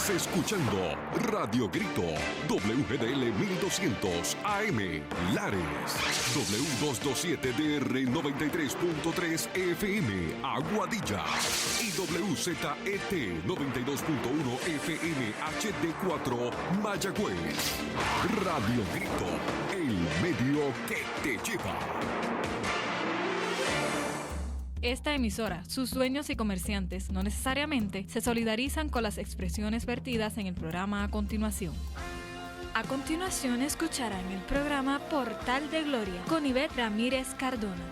Estás escuchando Radio Grito, WGDL 1200 AM, Lares, W227DR 93.3 FM, Aguadilla, y WZET 92.1 FM HD4, Mayagüez. Radio Grito, el medio que te lleva. Esta emisora, sus dueños y comerciantes no necesariamente se solidarizan con las expresiones vertidas en el programa a continuación. A continuación escucharán el programa Portal de Gloria con Ivette Ramírez Cardona.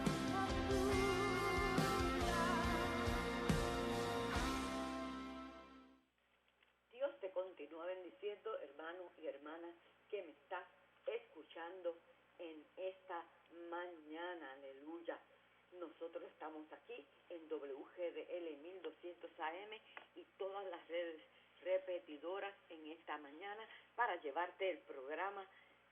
Dios te continúa bendiciendo, hermanos y hermanas que me estás escuchando en esta mañana, aleluya. Nosotros estamos aquí en WGDL 1200 AM y todas las redes repetidoras en esta mañana para llevarte el programa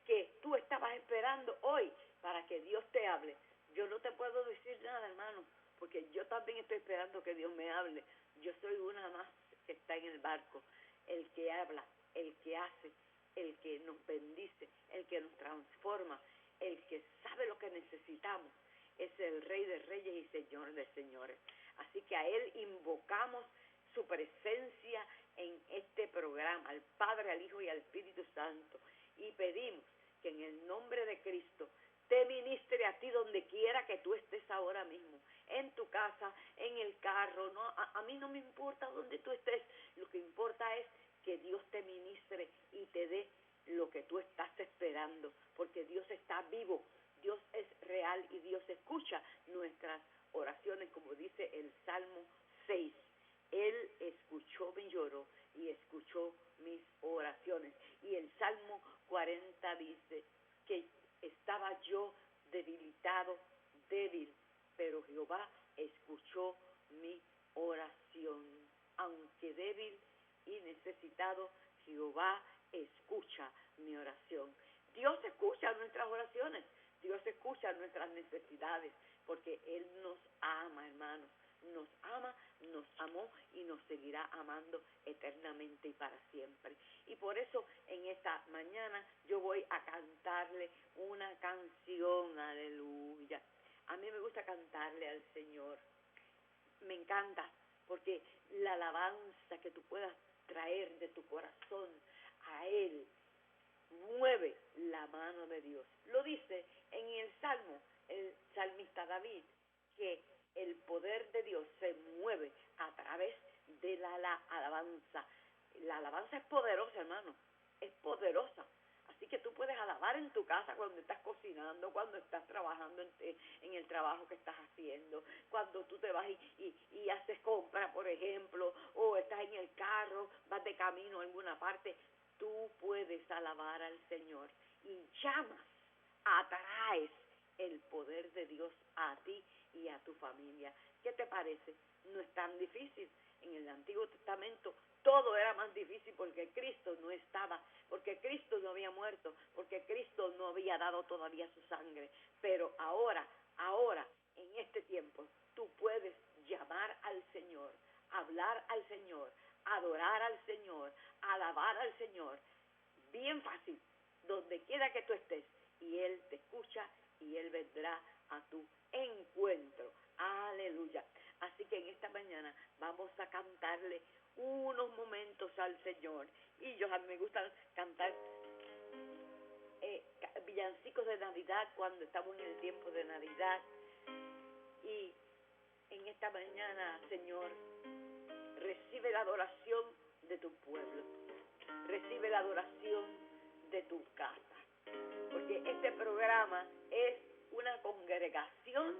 que tú estabas esperando hoy para que Dios te hable. Yo no te puedo decir nada, hermano, porque yo también estoy esperando que Dios me hable. Yo soy una más que está en el barco, el que habla, el que hace, el que nos bendice, el que nos transforma, el que sabe lo que necesitamos. Es el Rey de Reyes y Señor de Señores. Así que a Él invocamos su presencia en este programa, al Padre, al Hijo y al Espíritu Santo. Y pedimos que en el nombre de Cristo te ministre a ti donde quiera que tú estés ahora mismo, en tu casa, en el carro. No, a mí no me importa donde tú estés, lo que importa es que Dios te ministre y te dé lo que tú estás esperando, porque Dios está vivo. Dios es real y Dios escucha nuestras oraciones, como dice el Salmo 6. Él escuchó mi lloro y escuchó mis oraciones. Y el Salmo 40 dice que estaba yo debilitado, débil, pero Jehová escuchó mi oración. Aunque débil y necesitado, Jehová escucha mi oración. Dios escucha nuestras oraciones. Dios escucha nuestras necesidades, porque Él nos ama, hermanos. Nos ama, nos amó y nos seguirá amando eternamente y para siempre. Y por eso en esta mañana yo voy a cantarle una canción, aleluya. A mí me gusta cantarle al Señor. Me encanta, porque la alabanza que tú puedas traer de tu corazón a Él mueve la mano de Dios. Lo dice en el Salmo, el salmista David, que el poder de Dios se mueve a través de la alabanza. La alabanza es poderosa, hermano, es poderosa. Así que tú puedes alabar en tu casa cuando estás cocinando, cuando estás trabajando en el trabajo que estás haciendo, cuando tú te vas y haces compra, por ejemplo, o estás en el carro, vas de camino a alguna parte. Tú puedes alabar al Señor y llamas, atraes el poder de Dios a ti y a tu familia. ¿Qué te parece? No es tan difícil. En el Antiguo Testamento todo era más difícil porque Cristo no estaba, porque Cristo no había muerto, porque Cristo no había dado todavía su sangre. Pero ahora, en este tiempo, tú puedes llamar al Señor, hablar al Señor, adorar al Señor, alabar al Señor, bien fácil, donde quiera que tú estés, y Él te escucha y Él vendrá a tu encuentro, aleluya. Así que en esta mañana vamos a cantarle unos momentos al Señor, y a mí me gusta cantar villancicos de Navidad cuando estamos en el tiempo de Navidad. Y en esta mañana, Señor, recibe la adoración de tu pueblo, recibe la adoración de tu casa, porque este programa es una congregación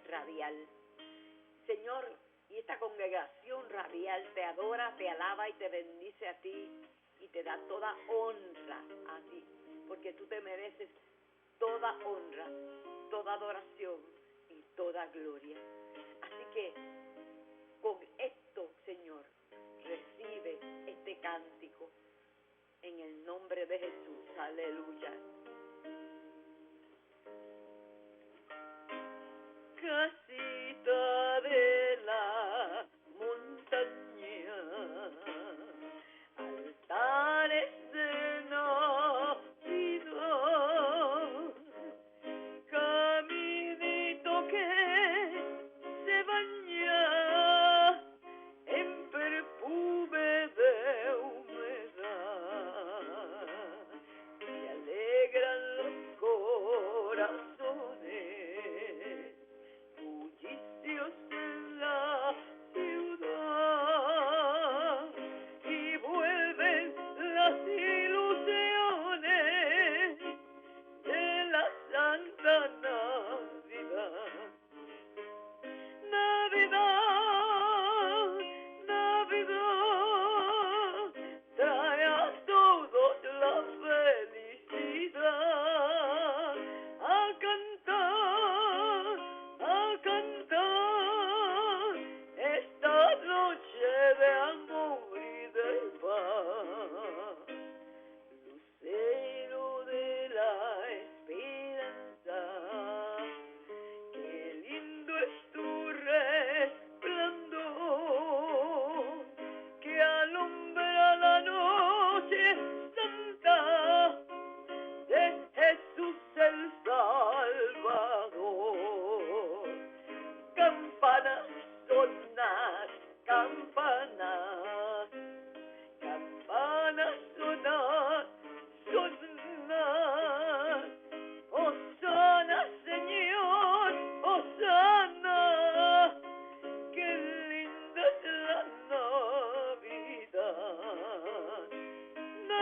radial, Señor, y esta congregación radial te adora, te alaba y te bendice a ti y te da toda honra a ti, porque tú te mereces toda honra, toda adoración y toda gloria. Así que con esto, Señor, recibe este cántico en el nombre de Jesús. Aleluya. Casita de la montaña, al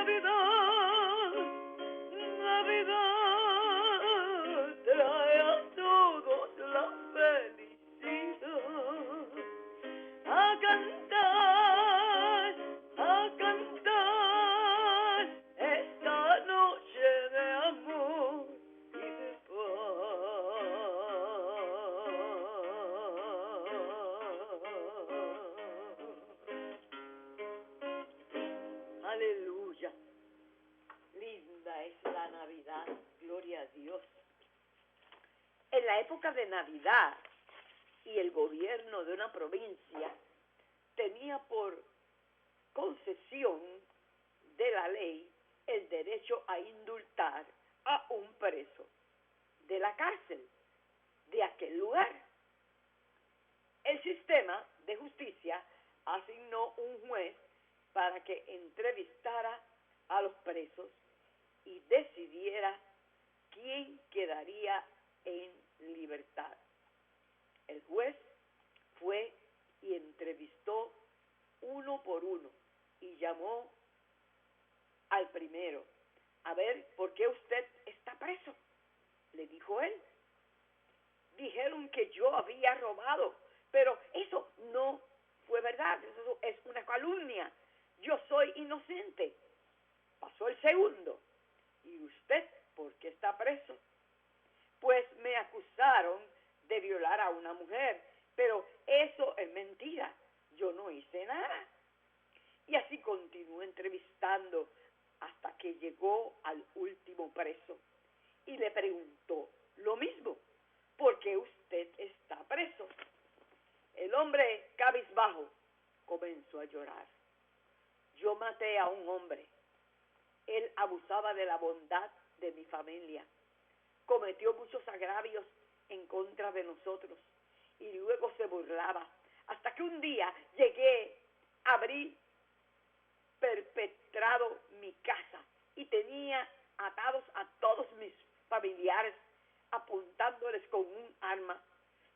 Navidad, Navidad trae a todos la felicidad. A cantar esta noche de amor y de paz. Aleluya. Linda es la Navidad, gloria a Dios. En la época de Navidad, y el gobierno de una provincia tenía por concesión de la ley el derecho a indultar a un preso de la cárcel de aquel lugar. El sistema de justicia asignó un juez para que entrevistara a los presos y decidiera quién quedaría en libertad. El juez fue y entrevistó uno por uno y llamó al primero. A ver, ¿por qué usted está preso? Le dijo él. Dijeron que yo había robado, pero eso no fue verdad, eso es una calumnia. Yo soy inocente. Pasó el segundo. ¿Y usted por qué está preso? Pues me acusaron de violar a una mujer, pero eso es mentira, yo no hice nada. Y así continuó entrevistando hasta que llegó al último preso y le preguntó lo mismo, ¿por qué usted está preso? El hombre cabizbajo comenzó a llorar. Yo maté a un hombre, él abusaba de la bondad de mi familia, cometió muchos agravios en contra de nosotros y luego se burlaba hasta que un día llegué, abrí perpetrado mi casa y tenía atados a todos mis familiares apuntándoles con un arma.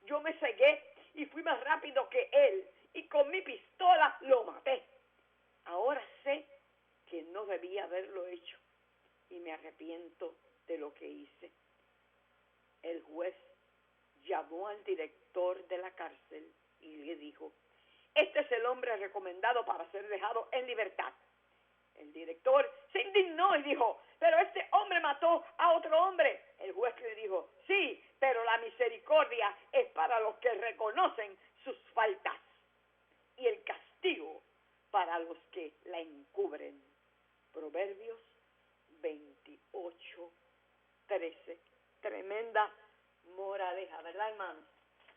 Yo me cegué y fui más rápido que él y con mi pistola lo maté. Ahora sé que no debía haberlo hecho y me arrepiento de lo que hice. El juez llamó al director de la cárcel y le dijo, este es el hombre recomendado para ser dejado en libertad. El director se indignó y dijo, pero este hombre mató a otro hombre. El juez le dijo, sí, pero la misericordia es para los que reconocen sus faltas y el castigo para los que la encubren. Proverbios 28:13. Tremenda moraleja, ¿verdad, hermanos?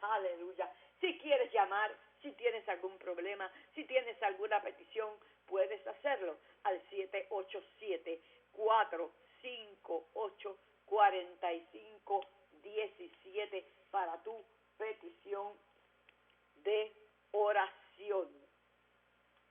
Aleluya. Si quieres llamar, si tienes algún problema, si tienes alguna petición, puedes hacerlo al 787-458-4517 para tu petición de oración.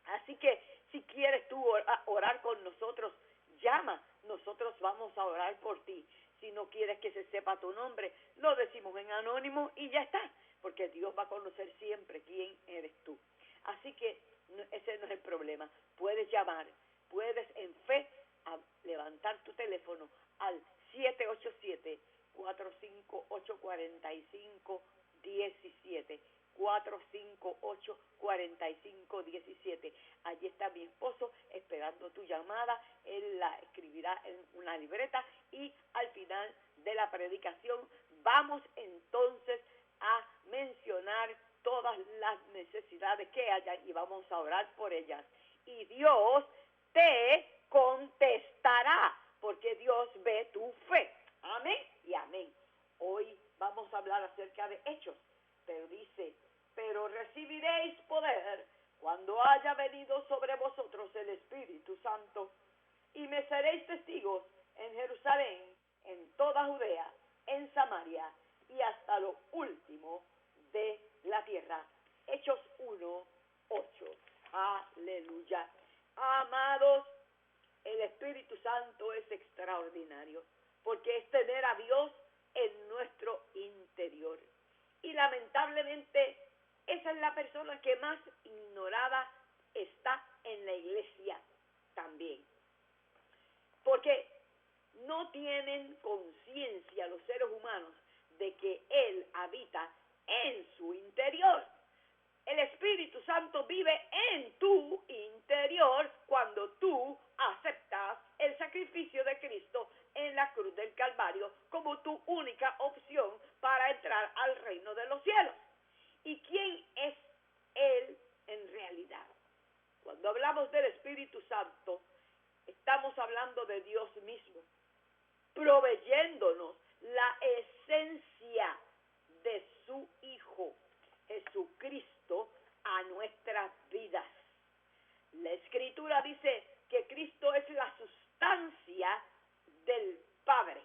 Así que si quieres tú orar con nosotros, llama, nosotros vamos a orar por ti. Si no quieres que se sepa tu nombre, lo decimos en anónimo y ya está, porque Dios va a conocer siempre quién eres tú. Así que ese no es el problema. Puedes llamar, puedes en fe levantar tu teléfono al 787-458-4517. 458-4517. Allí está mi esposo esperando tu llamada. Él la escribirá en una libreta y al final de la predicación vamos entonces a mencionar todas las necesidades que hayan y vamos a orar por ellas. Y Dios te contestará porque Dios ve tu fe. Amén y amén. Hoy vamos a hablar acerca de Hechos. Pero dice, pero recibiréis poder cuando haya venido sobre vosotros el Espíritu Santo y me seréis testigos en Jerusalén, en toda Judea, en Samaria y hasta lo último de la tierra. Hechos 1:8. Aleluya. Amados, el Espíritu Santo es extraordinario porque es tener a Dios en nuestro interior. Y lamentablemente esa es la persona que más ignorada está en la iglesia también. porque no tienen conciencia los seres humanos de que Él habita en su interior. El Espíritu Santo vive en tu interior cuando tú aceptas el sacrificio de Cristo en la cruz del Calvario como tu única opción para entrar al reino de los cielos. ¿Y quién es Él en realidad? Cuando hablamos del Espíritu Santo, estamos hablando de Dios mismo, proveyéndonos la esencia de su Hijo, Jesucristo, a nuestras vidas. La Escritura dice que Cristo es la sustancia del Padre,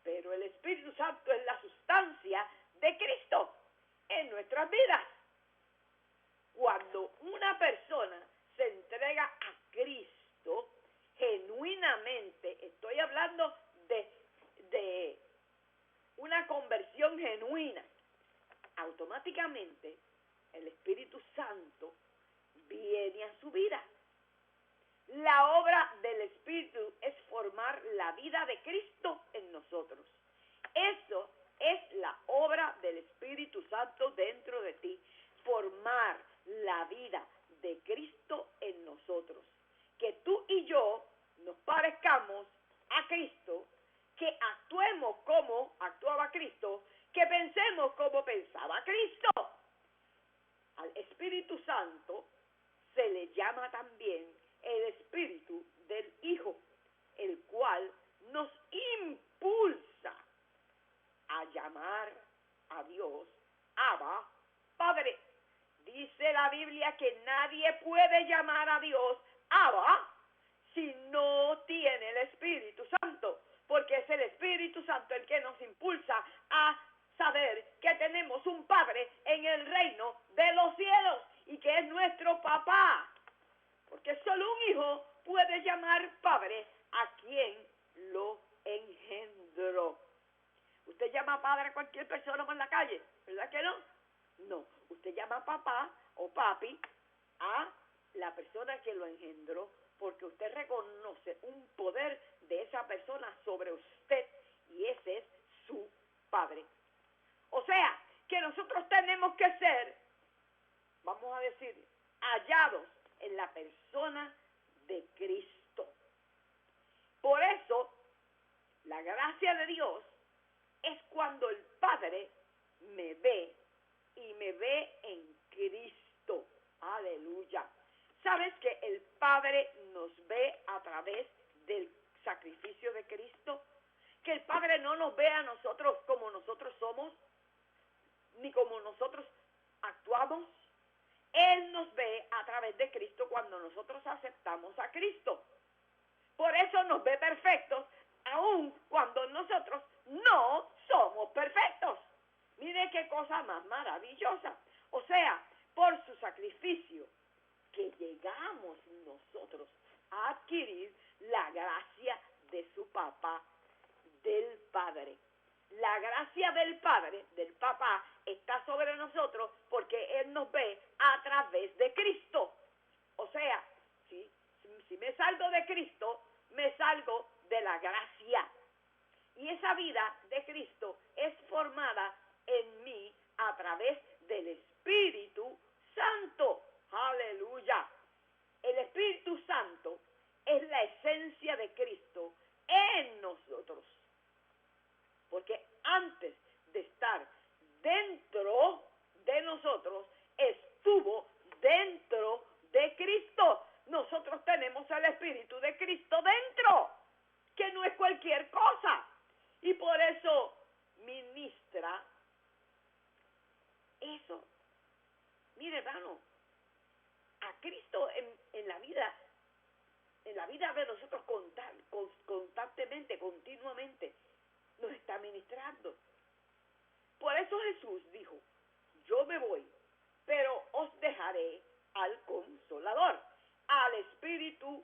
pero el Espíritu Santo es la sustancia de Cristo en nuestras vidas. Cuando una persona se entrega a Cristo, genuinamente, estoy hablando de una conversión genuina, automáticamente el Espíritu Santo viene a su vida. La obra del Espíritu es formar la vida de Cristo en nosotros. Eso es la obra del Espíritu Santo dentro de ti, formar la vida de Cristo en nosotros. Que tú y yo nos parezcamos a Cristo, que actuemos como actuaba Cristo, que pensemos como pensaba Cristo. Al Espíritu Santo se le llama también el Espíritu del Hijo, el cual nos impulsa a llamar a Dios Abba, Padre. Dice la Biblia que nadie puede llamar a Dios Abba si no tiene el Espíritu Santo, porque es el Espíritu Santo el que nos impulsa a saber que tenemos un Padre en el reino de los cielos y que es nuestro papá, porque solo un hijo puede llamar Padre a quien lo engendró. Usted llama padre a cualquier persona por la calle, ¿verdad que no? No, usted llama papá o papi a la persona que lo engendró, porque usted reconoce un poder de esa persona sobre usted y ese es su Padre. O sea, que nosotros tenemos que ser, vamos a decir, hallados en la persona de Cristo. Por eso, la gracia de Dios es cuando el Padre me ve y me ve en Cristo. Aleluya. ¿Sabes que el Padre nos ve a través del sacrificio de Cristo? Que el Padre no nos ve a nosotros como nosotros somos, ni como nosotros actuamos. Él nos ve a través de Cristo cuando nosotros aceptamos a Cristo. Por eso nos ve perfectos, aun cuando nosotros no somos perfectos. Mire qué cosa más maravillosa. O sea, por su sacrificio, que llegamos nosotros a adquirir la gracia de su papá, del Padre. La gracia del Padre, del papá, está sobre nosotros porque Él nos ve a través de Cristo. O sea, si me salgo de Cristo, me salgo de la gracia. Y esa vida de Cristo es formada en mí a través del Espíritu Santo. Aleluya. El Espíritu Santo es la esencia de Cristo en nosotros. Porque antes de estar dentro de nosotros, estuvo dentro de Cristo. Nosotros tenemos el Espíritu de Cristo dentro, que no es cualquier cosa. Y por eso ministra eso. Mire, hermano, a Cristo en la vida de nosotros constantemente, continuamente, nos está ministrando. Por eso Jesús dijo, yo me voy, pero os dejaré al Consolador, al Espíritu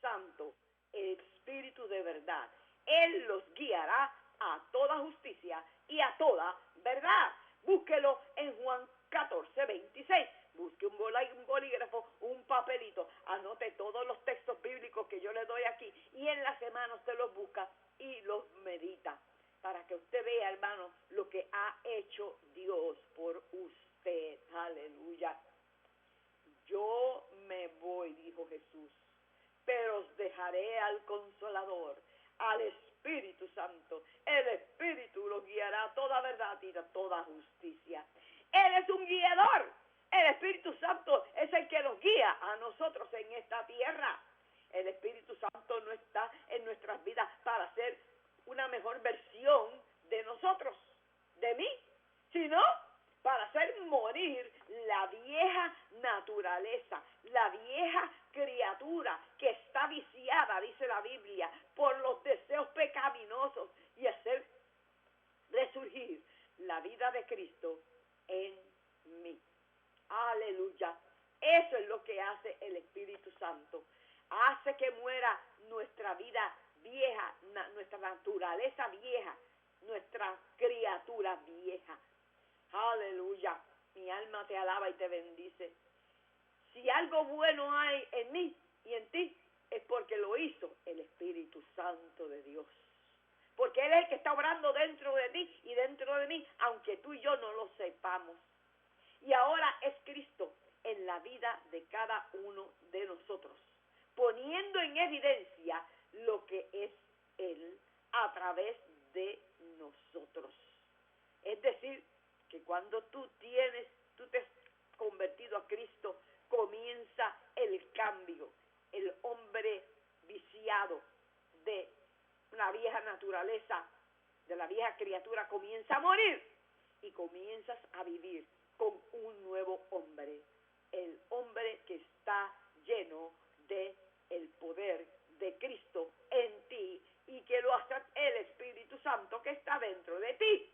Santo, el Espíritu de verdad. Él los guiará a toda justicia y a toda verdad. Búsquelo en Juan 14:26. busque un bolígrafo, un papelito, anote todos los textos bíblicos que yo le doy aquí y en la semana usted los busca y los medita para que usted vea, hermano, lo que ha hecho Dios por usted. Aleluya. Yo me voy, dijo Jesús, pero os dejaré al Consolador, al Espíritu Santo. El Espíritu los guiará a toda verdad y a toda justicia. Él es un guiador. El Espíritu Santo es el que nos guía a nosotros en esta tierra. El Espíritu Santo no está en nuestras vidas para ser una mejor versión de nosotros, de mí, sino para hacer morir la vieja naturaleza, la vieja criatura que está viciada, dice la Biblia, por los deseos pecaminosos y hacer resurgir la vida de Cristo en mí. Aleluya. Eso es lo que hace el Espíritu Santo. Hace que muera nuestra vida vieja, nuestra naturaleza vieja, nuestra criatura vieja. Aleluya. Mi alma te alaba y te bendice. Si algo bueno hay en mí y en ti, es porque lo hizo el Espíritu Santo de Dios. Porque Él es el que está obrando dentro de ti y dentro de mí, aunque tú y yo no lo sepamos. Y ahora es Cristo en la vida de cada uno de nosotros, poniendo en evidencia lo que es Él a través de nosotros. Es decir, que cuando tú te has convertido a Cristo, comienza el cambio. El hombre viciado de la vieja naturaleza, de la vieja criatura, comienza a morir y comienzas a vivir con un nuevo hombre. El hombre que está lleno de el poder de Cristo en ti y que lo hace el Espíritu Santo que está dentro de ti.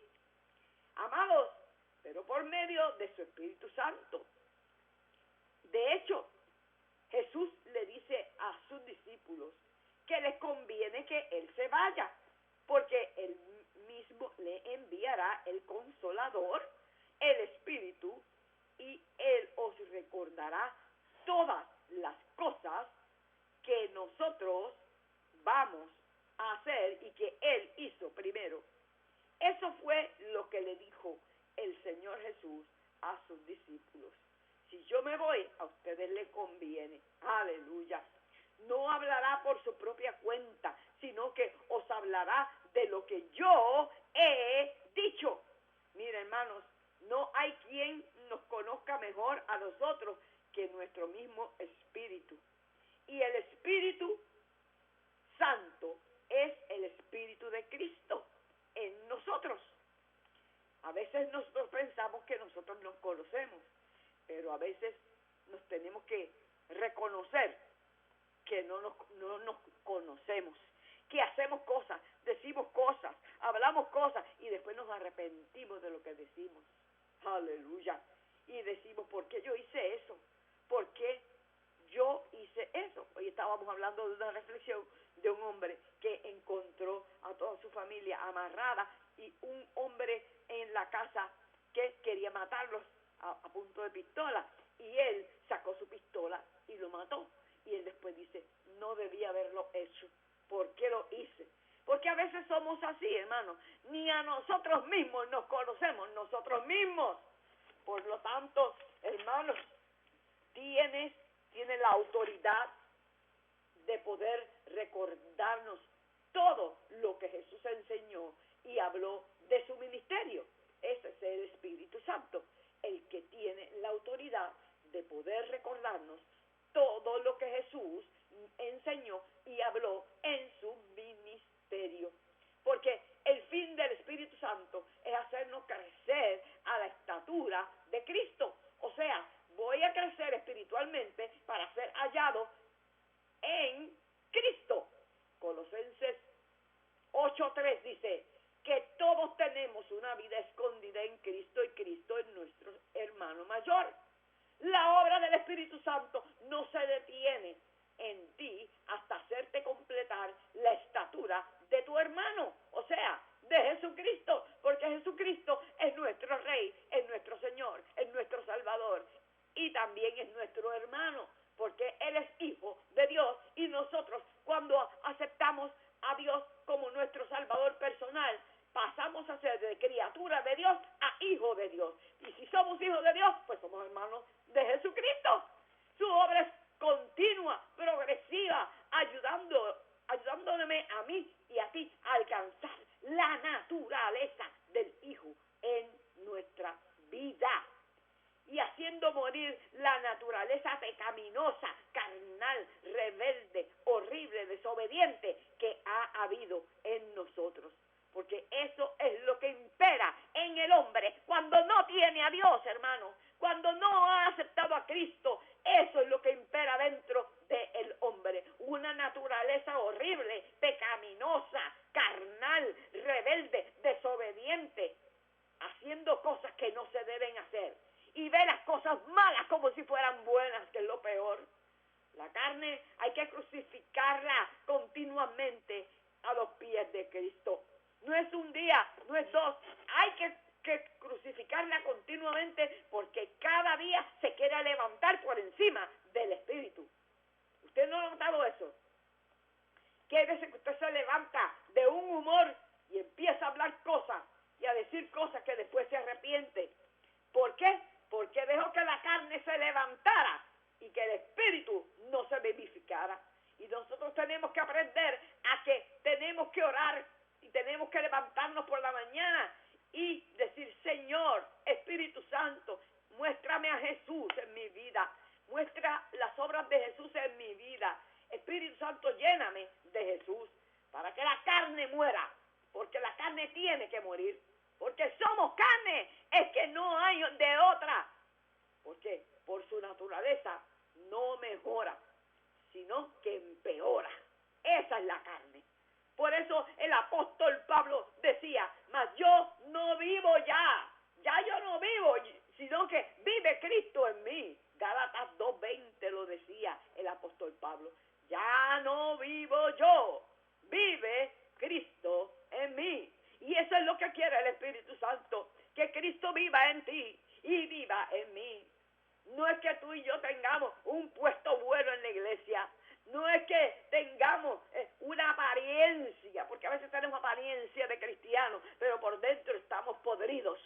Amados, pero por medio de su Espíritu Santo. De hecho, Jesús le dice a sus discípulos que les conviene que Él se vaya, porque Él mismo le enviará el Consolador, el Espíritu, y Él os recordará todas las cosas que nosotros vamos a hacer y que Él hizo primero. Eso fue lo que le dijo el Señor Jesús a sus discípulos. Si yo me voy, a ustedes les conviene. Aleluya. No hablará por su propia cuenta, sino que os hablará de lo que yo he dicho. Mira, hermanos, no hay quien nos conozca mejor a nosotros que nuestro mismo Espíritu. Y el Espíritu Santo es el Espíritu de Cristo en nosotros. A veces nosotros pensamos que nosotros nos conocemos, pero a veces nos tenemos que reconocer que no nos conocemos, que hacemos cosas, decimos cosas, hablamos cosas y después nos arrepentimos de lo que decimos. Aleluya. Y decimos, ¿por qué yo hice eso? ¿Por qué yo hice eso? Hoy estábamos hablando de una reflexión de un hombre que encontró a toda su familia amarrada y un hombre en la casa que quería matarlos a punto de pistola, y él sacó su pistola y lo mató. Y él después dice, no debía haberlo hecho. ¿Por qué lo hice? Porque a veces somos así, hermanos. Ni a nosotros mismos nos conocemos, nosotros mismos. Por lo tanto, hermanos, tienes la autoridad de poder recordarnos todo lo que Jesús enseñó y habló de su ministerio. Ese es el Espíritu Santo, el que tiene la autoridad de poder recordarnos todo lo que Jesús enseñó y habló en su ministerio. Porque el fin del Espíritu Santo es hacernos crecer a la estatura de Cristo. O sea, voy a crecer espiritualmente para ser hallado en Cristo. Colosenses 8:3 dice que todos tenemos una vida escondida en Cristo y Cristo es nuestro hermano mayor. La obra del Espíritu Santo no se detiene en ti hasta hacerte completar la estatura de tu hermano, o sea, de Jesucristo, porque Jesucristo es nuestro Rey, es nuestro Señor, es nuestro Salvador y también aceptamos a Dios como nuestro Salvador personal, pasamos a ser de criatura de Dios a hijo de Dios. Y si somos hijos de Dios, pues somos hermanos de Jesucristo. Su obra es continua, progresiva, ayudándome a mí y a ti a alcanzar la naturaleza del Hijo en nuestra vida. Y haciendo morir la naturaleza pecaminosa, carnal, rebelde, horrible, desobediente que ha habido en nosotros. Porque eso es lo que impera en el hombre cuando no tiene a Dios, hermano. Cuando no ha aceptado a Cristo, eso es lo que impera dentro del hombre. Una naturaleza horrible, pecaminosa, carnal, rebelde, desobediente, haciendo cosas que no se deben hacer. Y ve las cosas malas como si fueran buenas, que es lo peor. La carne hay que crucificarla continuamente a los pies de Cristo. No es un día, no es dos, hay que crucificarla continuamente porque cada día se quiere levantar por encima del Espíritu. ¿Usted no ha notado eso? Que hay veces que usted se levanta de un humor y empieza a hablar cosas y a decir cosas que después se arrepiente. ¿Por qué? Porque dejó que la carne se levantara y que el Espíritu no se vivificara. Y nosotros tenemos que aprender a que tenemos que orar y tenemos que levantarnos por la mañana y decir, Señor, Espíritu Santo, muéstrame a Jesús en mi vida, muestra las obras de Jesús en mi vida. Espíritu Santo, lléname de Jesús para que la carne muera, porque la carne tiene que morir, porque somos carne, es que no hay de otra, porque por su naturaleza no mejora, sino que empeora. Esa es la carne. Por eso el apóstol Pablo decía, mas yo no vivo ya yo no vivo, sino que vive Cristo en mí. Gálatas 2:20 lo decía el apóstol Pablo. Ya no vivo yo, vive Cristo en mí. Y eso es lo que quiere el Espíritu Santo, que Cristo viva en ti y viva en mí. No es que tú y yo tengamos un puesto bueno en la iglesia, no es que tengamos una apariencia, porque a veces tenemos apariencia de cristianos, pero por dentro estamos podridos.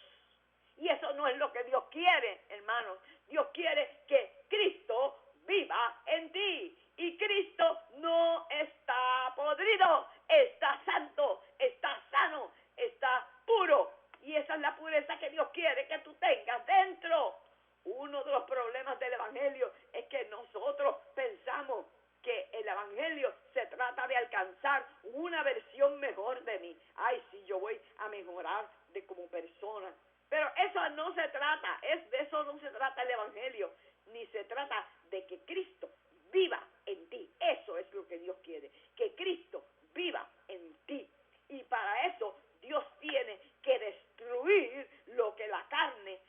Y eso no es lo que Dios quiere, hermanos. Dios quiere que Cristo viva en ti. Y Cristo no está podrido, está santo, está sano, está puro. Y esa es la pureza que Dios quiere que tú tengas dentro. Uno de los problemas del Evangelio es que nosotros pensamos que el Evangelio se trata de alcanzar una versión mejor de mí. Ay, sí, yo voy a mejorar de como persona. Pero eso no se trata, de eso no se trata el Evangelio, ni se trata de que Cristo viva en ti. Eso es lo que Dios quiere, que Cristo viva en ti. Y para eso Dios tiene que destruir lo que la carne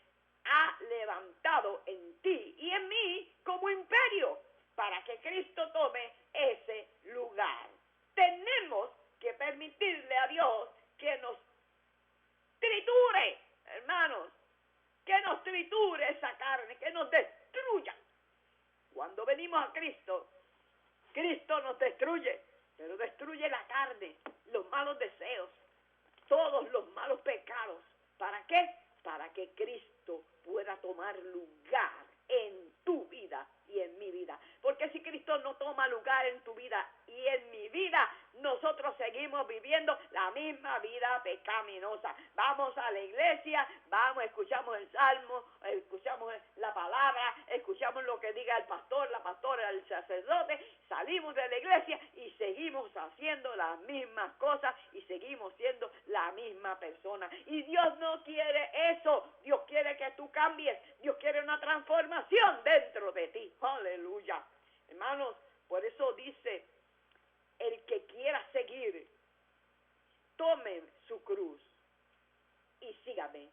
ha levantado en ti y en mí como imperio, para que Cristo tome ese lugar. Tenemos que permitirle a Dios que nos triture, hermanos, que nos triture esa carne, que nos destruya. Cuando venimos a Cristo, Cristo nos destruye, pero destruye la carne, los malos deseos, todos los malos pecados. ¿Para qué? Para que Cristo pueda tomar lugar en tu vida y en mi vida. Porque si Cristo no toma lugar en tu vida y en mi vida, nosotros seguimos viviendo la misma vida pecaminosa. Vamos a la iglesia, escuchamos el salmo, escuchamos la palabra, escuchamos lo que diga el pastor, la pastora, el sacerdote, salimos de la iglesia y seguimos haciendo las mismas cosas y seguimos siendo la misma persona. Y Dios no quiere eso. Dios quiere que tú cambies. Dios quiere una transformación dentro de ti. Aleluya. Hermanos, por eso dice, el que quiera seguir, tome su cruz y sígame.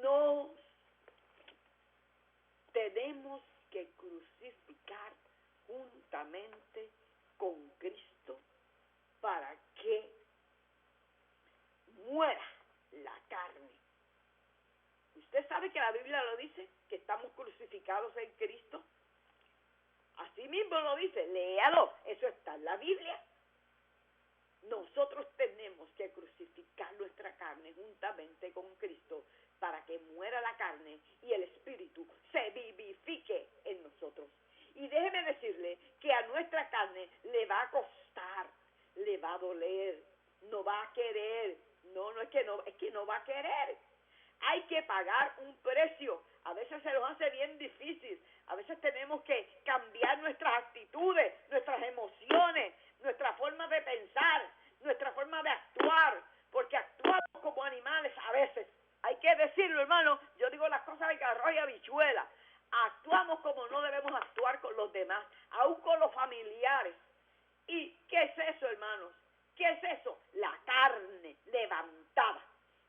No tenemos que crucificar juntamente con Cristo para que muera la carne. ¿Usted sabe que la Biblia lo dice? Que estamos crucificados en Cristo. Así mismo lo dice, léalo, eso está en la Biblia. nosotros tenemos que crucificar nuestra carne juntamente con Cristo para que muera la carne y el espíritu se vivifique en nosotros. Y déjeme decirle que a nuestra carne le va a costar, le va a doler, no va a querer, es que no va a querer. Hay que pagar un precio. A veces se nos hace bien difícil. A veces tenemos que cambiar nuestras actitudes, nuestras emociones, nuestra forma de pensar, nuestra forma de actuar, porque actuamos como animales a veces. Hay que decirlo, hermano. Yo digo las cosas de arroz y habichuela. Actuamos como no debemos actuar con los demás, aún con los familiares. ¿Y qué es eso, hermanos? ¿Qué es eso? La carne levantada.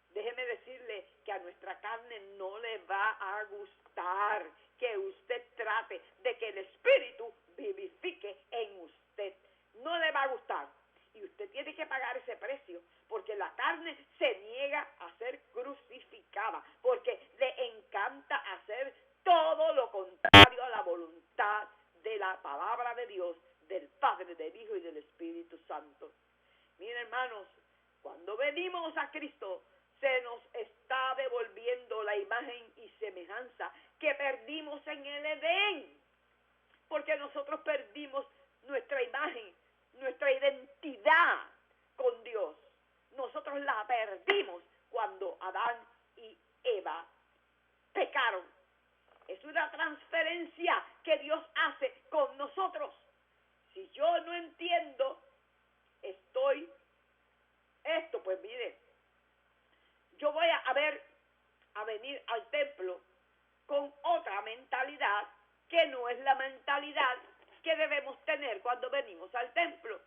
Déjeme decirle que a nuestra carne no le va a gustar que usted trate de que el Espíritu vivifique en usted. No le va a gustar. Y usted tiene que pagar ese precio, porque la carne se niega a ser crucificada, porque le encanta hacer todo lo contrario a la voluntad de la palabra de Dios, del Padre, del Hijo y del Espíritu Santo. Miren, hermanos, cuando venimos a Cristo, se nos está devolviendo la imagen y semejanza que perdimos en el Edén, porque nosotros perdimos nuestra imagen, nuestra identidad con Dios. Nosotros la perdimos cuando Adán y Eva pecaron. Es una transferencia que Dios hace con nosotros. Si yo no entiendo pues mire, yo voy a venir al templo con otra mentalidad que no es la mentalidad que debemos tener cuando venimos al templo.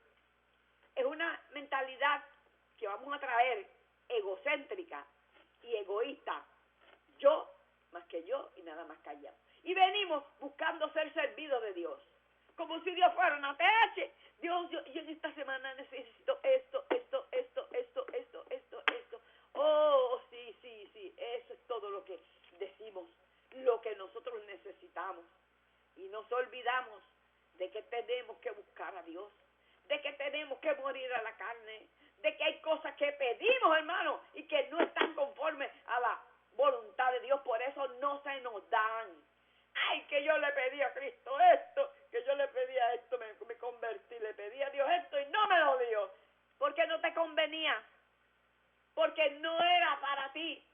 Es una mentalidad que vamos a traer egocéntrica y egoísta. Yo más que yo y nada más callado. Y venimos buscando ser servidos de Dios. Como si Dios fuera una PH. Dios, yo en esta semana necesito esto. Oh, sí, eso es todo lo que decimos, lo que nosotros necesitamos. Y nos olvidamos de que tenemos que buscar a Dios, de que tenemos que morir a la carne, de que hay cosas que pedimos, hermano, y que no están conformes a la voluntad de Dios, por eso no se nos dan. Ay, que yo le pedí a Cristo esto, que yo le pedí a esto, me convertí, le pedí a Dios esto y no me lo dio, porque no te convenía, porque no era para ti,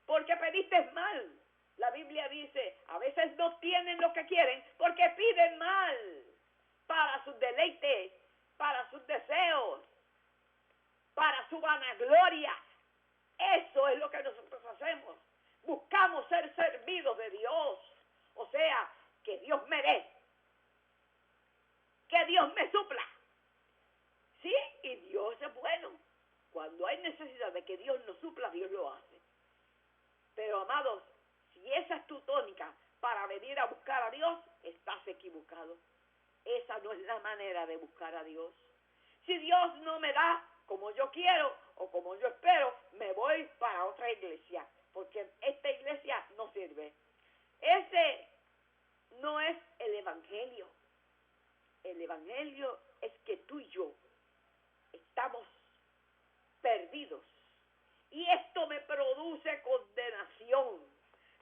porque pediste mal. La Biblia dice, a veces no tienen lo que quieren porque piden mal, para sus deleites, para sus deseos, para su vanagloria. Eso es lo que nosotros hacemos. Buscamos ser servidos de Dios. O sea, que Dios me dé, que Dios me supla. Sí, y Dios es bueno. Cuando hay necesidad de que Dios nos supla, Dios lo hace. Pero, amados, si esa es tu tónica para venir a buscar a Dios, estás equivocado. Esa no es la manera de buscar a Dios. Si Dios no me da como yo quiero o como yo espero, me voy para otra iglesia, porque esta iglesia no sirve. Ese no es el evangelio. El evangelio es que tú y yo estamos perdidos. Y esto me produce condenación.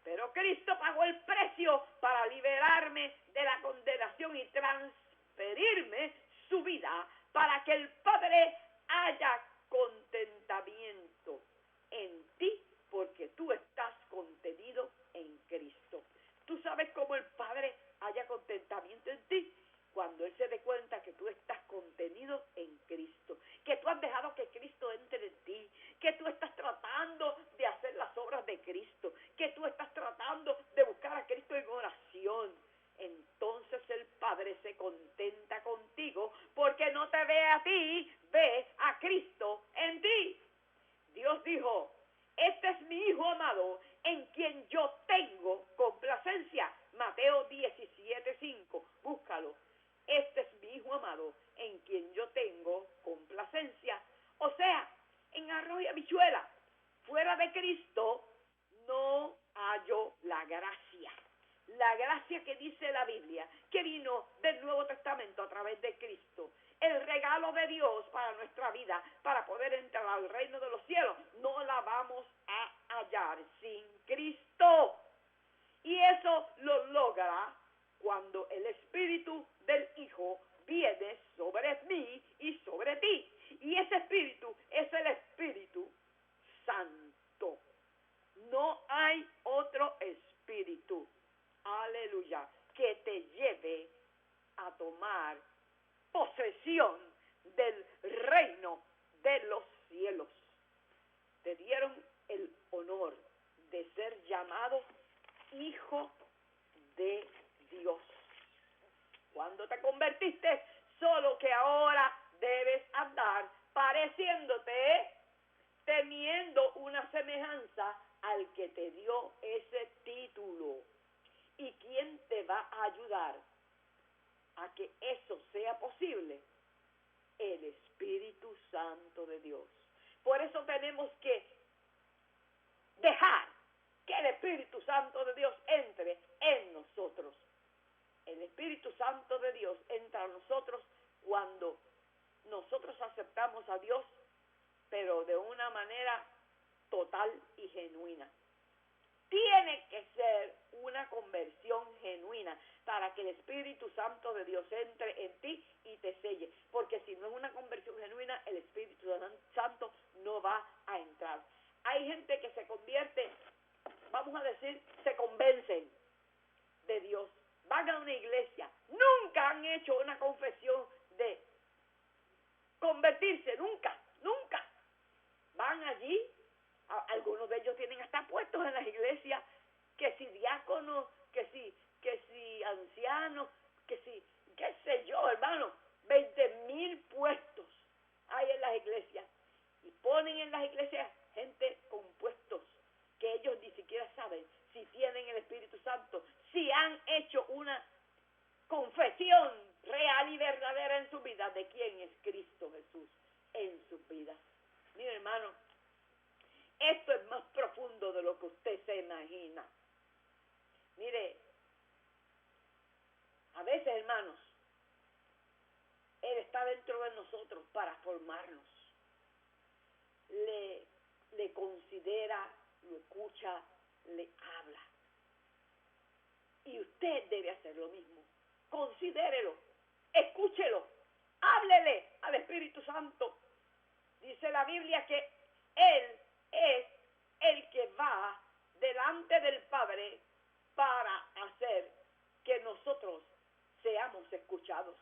Pero Cristo pagó el precio para liberarme de la condenación y transferirme su vida para que el Padre haya contentamiento en ti, porque tú estás contenido en Cristo. ¿Tú sabes cómo el Padre haya contentamiento en ti? Cuando Él se dé cuenta que tú estás contenido en Cristo, que tú has dejado que Cristo entre en ti, que tú estás tratando de hacer las obras de Cristo, que tú estás tratando de buscar a Cristo en oración. Entonces el Padre se contenta contigo porque no te ve a ti, ve a Cristo en ti. Dios dijo, este es mi Hijo amado en quien yo tengo complacencia. Mateo 17:5, búscalo. Este es mi Hijo amado en quien yo tengo complacencia. O sea, en arroz y habichuela, fuera de Cristo no hallo la gracia. la gracia que dice la Biblia, que vino del Nuevo Testamento a través de Cristo, el regalo de Dios para nuestra vida, para poder entrar al reino de los cielos, no la vamos a hallar sin Cristo. Y eso lo logra cuando el Espíritu del Hijo viene sobre mí y sobre ti. Y ese Espíritu es el Espíritu Santo. No hay otro Espíritu, aleluya, que te lleve a tomar posesión del reino de los cielos. Te dieron el honor de ser llamado hijo de Dios. Cuando te convertiste, solo que ahora debes andar pareciéndote, teniendo una semejanza al que te dio ese título. ¿Y quién te va a ayudar a que eso sea posible? El Espíritu Santo de Dios. Por eso tenemos que dejar que el Espíritu Santo de Dios entre en nosotros. El Espíritu Santo de Dios entra a nosotros cuando nosotros aceptamos a Dios, pero de una manera total y genuina. Tiene que ser una conversión genuina para que el Espíritu Santo de Dios entre en ti y te selle. Porque si no es una conversión genuina, el Espíritu Santo no va a entrar. Hay gente que se convierte, vamos a decir, se convencen de Dios. Van a una iglesia, nunca han hecho una confesión de convertirse, nunca. Van allí, algunos de ellos tienen hasta puestos en las iglesias, que si diáconos, que si ancianos, que si, qué sé yo, hermano, 20,000 puestos hay en las iglesias. Y ponen en las iglesias gente con puestos que ellos ni siquiera saben si tienen el Espíritu Santo, si han hecho una confesión real y verdadera en su vida de quién es Cristo Jesús en sus vidas. Mire, hermano, esto es más profundo de lo que usted se imagina. Mire, a veces, hermanos, Él está dentro de nosotros para formarnos. Le considera, lo escucha, le habla. Y usted debe hacer lo mismo. Considérelo, escúchelo, háblele al Espíritu Santo. Dice la Biblia que Él es el que va delante del Padre para hacer que nosotros seamos escuchados.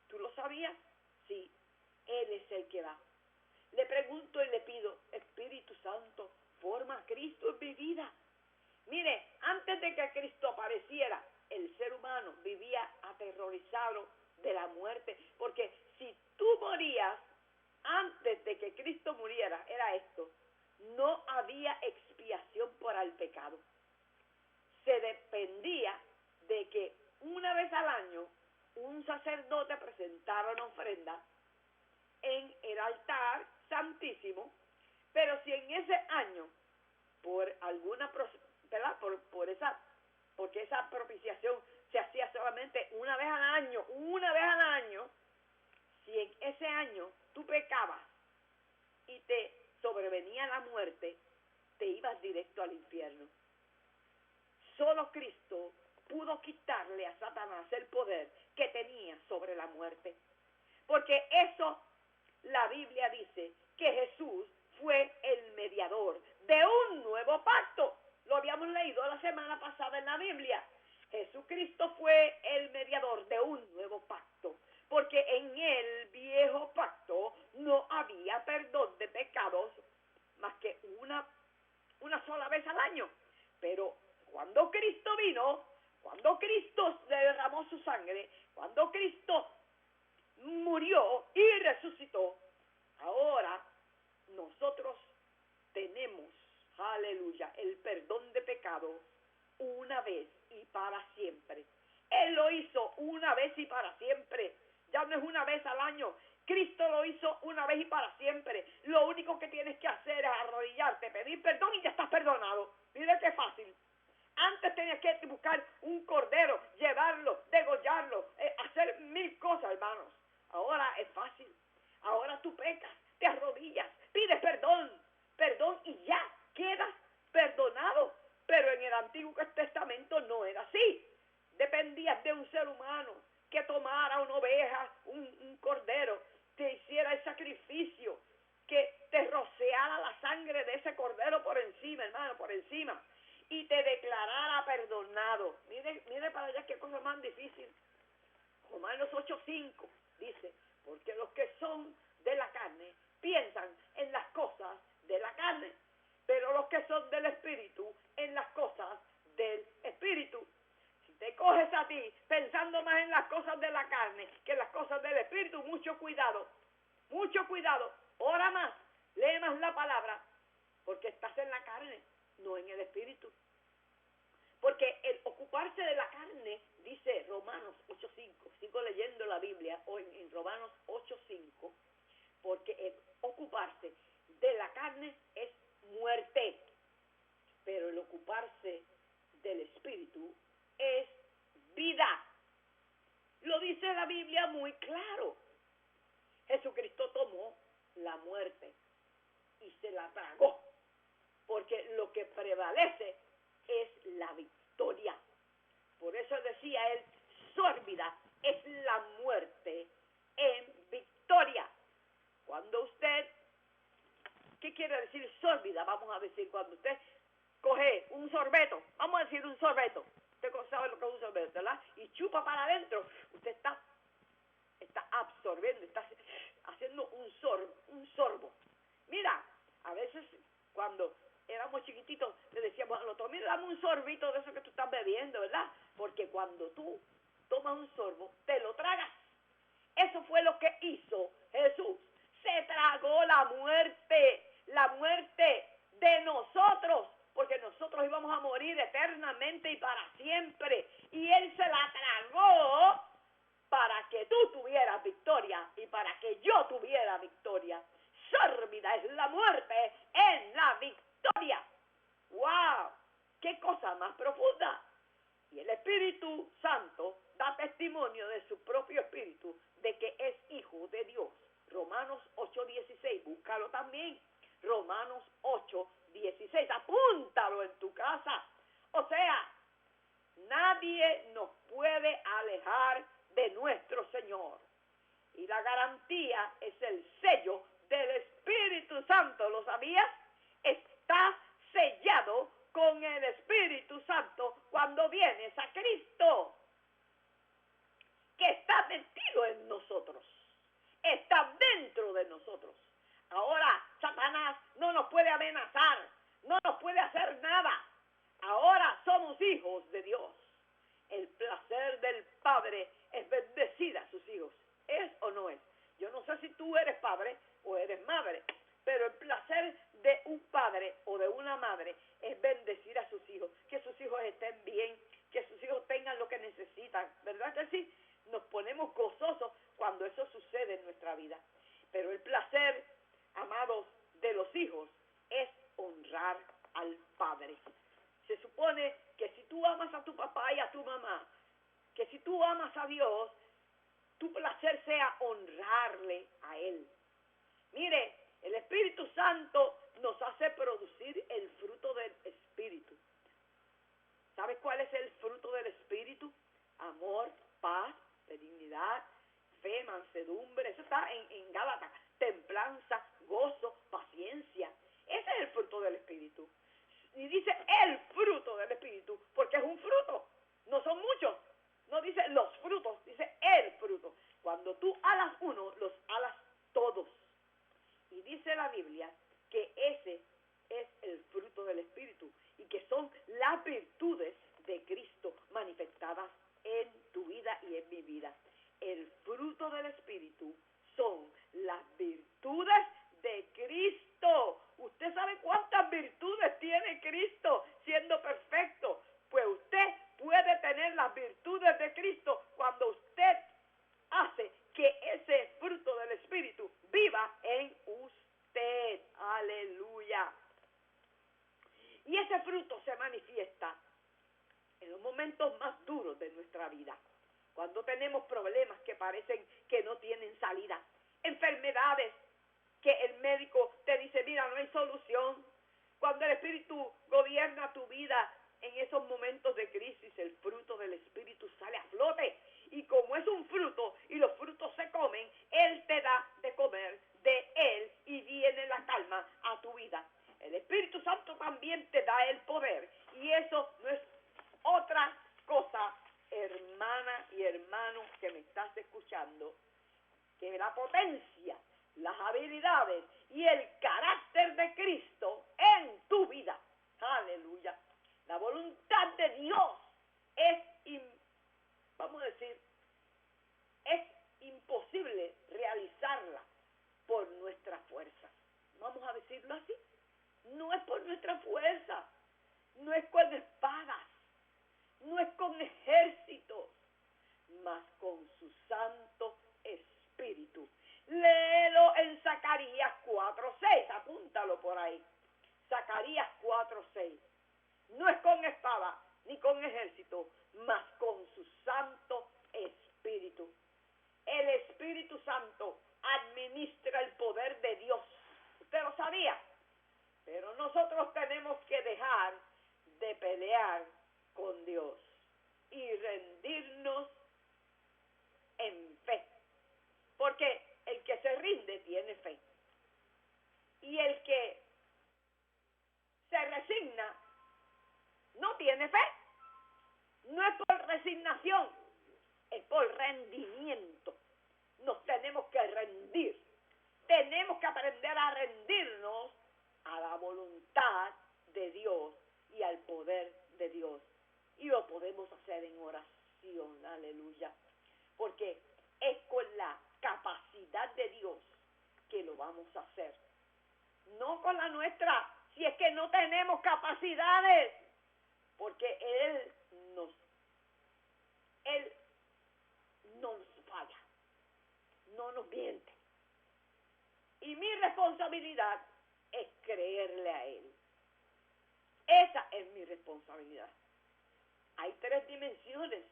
¿Tú lo sabías? Sí, Él es el que va. Le pregunto y le pido, Espíritu Santo, forma a Cristo en mi vida. Mire, antes de que Cristo apareciera, el ser humano vivía aterrorizado de la muerte, porque si tú morías antes de que Cristo muriera, era esto: no había expiación para el pecado. Se dependía de que una vez al año un sacerdote presentara una ofrenda en el altar santísimo, pero si en ese año, por alguna, ¿verdad? Porque esa propiciación se hacía solamente una vez al año, si en ese año tú pecabas y te sobrevenía la muerte, te ibas directo al infierno. Solo Cristo pudo quitarle a Satanás el poder que tenía sobre la muerte. Porque eso, la Biblia dice que Jesús fue el mediador de un nuevo pacto. Lo habíamos leído la semana pasada en la Biblia. Jesucristo fue el mediador de un nuevo pacto, porque en el viejo pacto no había perdón de pecados más que una sola vez al año. Pero cuando Cristo vino, cuando Cristo derramó su sangre, cuando Cristo murió y resucitó, ahora nosotros tenemos, aleluya, el perdón de pecado una vez y para siempre. Él lo hizo una vez y para siempre. Ya no es una vez al año. Cristo lo hizo una vez y para siempre. Lo único que tienes que hacer es arrodillarte, pedir perdón y ya estás perdonado. Mira qué fácil. Antes tenías que buscar un cordero, llevarlo, degollarlo, hacer mil cosas, hermanos. Ahora es fácil. Ahora tú pecas, te arrodillas, pides perdón y ya quedas perdonado. Pero en el Antiguo Testamento no era así. Dependías de un ser humano que tomara una oveja, un cordero, te hiciera el sacrificio, que te rociara la sangre de ese cordero por encima, hermano, por encima, y te declarara perdonado. Mire para allá qué cosa más difícil. Romanos 8:5 dice, porque los que son de la carne piensan en las cosas de la carne, pero los que son del Espíritu en las cosas del Espíritu. Si te coges a ti pensando más en las cosas de la carne que en las cosas del Espíritu, mucho cuidado, ora más, lee más la palabra, porque estás en la carne, no en el Espíritu. Porque el ocuparse de la carne, dice Romanos 8:5, sigo leyendo la Biblia hoy en Romanos 8:5, porque el ocuparse de la carne es muerte, pero el ocuparse del Espíritu es vida. Lo dice la Biblia muy claro. Jesucristo tomó la muerte y se la tragó, porque lo que prevalece es la victoria. Por eso decía él, sórbida es la muerte en victoria. Cuando usted, ¿qué quiere decir sórbida? Vamos a decir, cuando usted coge un sorbeto, vamos a decir un sorbeto, usted sabe lo que es un sorbeto, ¿verdad? Y chupa para adentro, usted está absorbiendo, está haciendo un sorbo. Mira, a veces cuando éramos chiquititos le decíamos al otro, mira, dame un sorbito de eso que tú estás bebiendo, ¿verdad? Porque cuando tú tomas un sorbo, te lo tragas. Eso fue lo que hizo Jesús. Se tragó la muerte de nosotros, porque nosotros íbamos a morir eternamente y para siempre. Y Él se la tragó para que tú tuvieras victoria y para que yo tuviera victoria. Sórbida es la muerte en la victoria. ¡Wow! ¡Qué cosa más profunda! Y el Espíritu Santo da testimonio de su propio Espíritu de que es hijo de Dios. Romanos 8:16, búscalo también. Romanos 8:16, apúntalo en tu casa. O sea, nadie nos puede alejar de nuestro Señor. Y la garantía es el sello del Espíritu Santo. ¿Lo sabías? Está sellado con el Espíritu Santo cuando vienes a Cristo, que está metido en nosotros, está dentro de nosotros. Ahora Satanás no nos puede amenazar, no nos puede hacer nada. Ahora somos hijos de Dios. El placer del Padre es bendecir a sus hijos. ¿Es o no es? Yo no sé si tú eres padre o eres madre, pero el placer de un padre o de una madre es bendecir a sus hijos, que sus hijos estén bien, que sus hijos tengan lo que necesitan, ¿verdad que sí? Nos ponemos gozosos cuando eso sucede en nuestra vida. Pero el placer, amados, de los hijos es honrar al Padre. Se supone que si tú amas a tu papá y a tu mamá, que si tú amas a Dios, tu placer sea honrarle a Él. Mire, el Espíritu Santo nos hace producir el fruto del Espíritu. ¿Sabes cuál es el fruto del Espíritu? Amor, paz, benignidad, fe, mansedumbre. Eso está en Gálatas. Templanza, gozo, paciencia. Ese es el fruto del Espíritu. Y dice el fruto del Espíritu, porque es un fruto. No son muchos. No dice los frutos, dice el fruto. Cuando tú alas uno, los alas todos. Y dice la Biblia que ese es el fruto del Espíritu y que son las virtudes de Cristo manifestadas en tu vida y en mi vida. El fruto del Espíritu son las virtudes de Cristo. ¿Usted sabe cuántas virtudes tiene Cristo siendo perfecto? Pues usted puede tener las virtudes de Cristo cuando usted hace que ese fruto del Espíritu viva en usted. Aleluya. Y ese fruto se manifiesta momentos más duros de nuestra vida, cuando tenemos problemas que parecen que no tienen salida, enfermedades que el médico te dice, mira, no hay solución. Cuando el Espíritu gobierna tu vida en esos momentos de crisis, el fruto del Espíritu sale a flote. Y como es un fruto y los frutos se comen, Él te da de comer de Él y viene la calma a tu vida. El Espíritu Santo también te da el poder y eso no es otra cosa, hermana y hermano que me estás escuchando, que la potencia, las habilidades y el carácter de Cristo en tu vida. Aleluya. La voluntad de Dios es, vamos a decir, es imposible realizarla por nuestra fuerza. Vamos a decirlo así. No es por nuestra fuerza, no es con espadas, no es con ejércitos, mas con su Santo Espíritu. Léelo en Zacarías 4:6, apúntalo por ahí. Zacarías 4:6. No es con espada ni con ejército, mas con su Santo Espíritu. El Espíritu Santo administra el poder de Dios. ¿Usted lo sabía? Pero nosotros tenemos que dejar de pelear con Dios y rendirnos en fe. Porque el que se rinde tiene fe. Y el que se resigna no tiene fe. No es por resignación, es por rendimiento. Nos tenemos que rendir. Tenemos que aprender a rendirnos a la voluntad de Dios y al poder de Dios. Y lo podemos hacer en oración, aleluya. Porque es con la capacidad de Dios que lo vamos a hacer. No con la nuestra, si es que no tenemos capacidades. Porque Él no nos falla, no nos miente. Y mi responsabilidad es creerle a Él. Esa es mi responsabilidad. Hay 3 dimensiones